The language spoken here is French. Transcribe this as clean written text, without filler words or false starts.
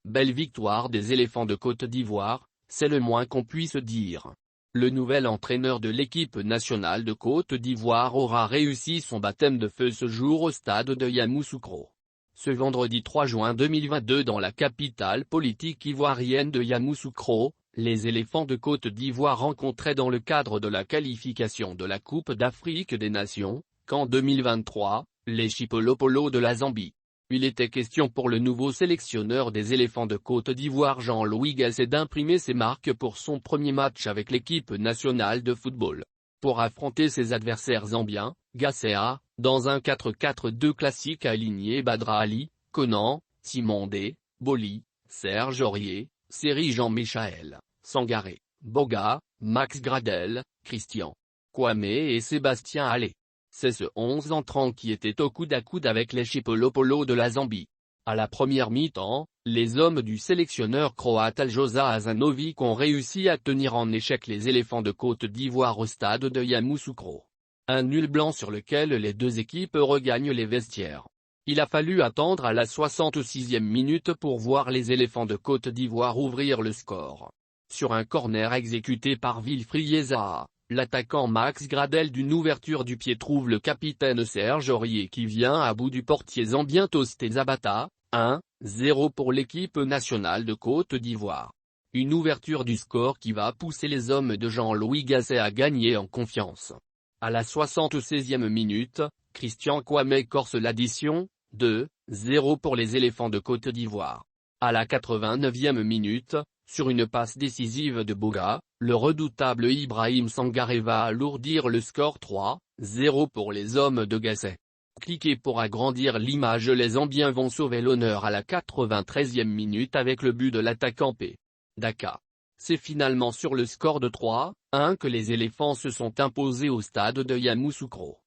Belle victoire des éléphants de Côte d'Ivoire, c'est le moins qu'on puisse dire. Le nouvel entraîneur de l'équipe nationale de Côte d'Ivoire aura réussi son baptême de feu ce jour au stade de Yamoussoukro. Ce vendredi 3 juin 2022 dans la capitale politique ivoirienne de Yamoussoukro, les éléphants de Côte d'Ivoire rencontraient dans le cadre de la qualification de la Coupe d'Afrique des Nations, CAN 2023, les Chipolopolo de la Zambie. Il était question pour le nouveau sélectionneur des éléphants de Côte d'Ivoire Jean-Louis Gasset d'imprimer ses marques pour son premier match avec l'équipe nationale de football. Pour affronter ses adversaires zambiens, Gasset a, dans un 4-4-2 classique aligné Badra Ali, Conan, Simondé, Boli, Serge Aurier, Seri Jean-Michel, Sangaré, Boga, Max Gradel, Christian Kwame et Sébastien Allais. C'est ce 11 entrant qui était au coude à coude avec les Chipolopolo de la Zambie. À la première mi-temps, les hommes du sélectionneur croate Aljoza Hazanovic ont réussi à tenir en échec les éléphants de Côte d'Ivoire au stade de Yamoussoukro. Un nul blanc sur lequel les deux équipes regagnent les vestiaires. Il a fallu attendre à la 66e minute pour voir les éléphants de Côte d'Ivoire ouvrir le score. Sur un corner exécuté par Wilfried Zaha, l'attaquant Max Gradel d'une ouverture du pied trouve le capitaine Serge Aurier qui vient à bout du portier zambien Tosté Zabata, 1-0 pour l'équipe nationale de Côte d'Ivoire. Une ouverture du score qui va pousser les hommes de Jean-Louis Gasset à gagner en confiance. À la 76e minute, Christian Kwame corse l'addition, 2-0 pour les éléphants de Côte d'Ivoire. À la 89e minute, sur une passe décisive de Boga, le redoutable Ibrahim Sangaré va alourdir le score 3-0 pour les hommes de Gasset. Cliquez pour agrandir l'image. Les Zambiens vont sauver l'honneur à la 93e minute avec le but de l'attaquant P. Daka. C'est finalement sur le score de 3-1 que les éléphants se sont imposés au stade de Yamoussoukro.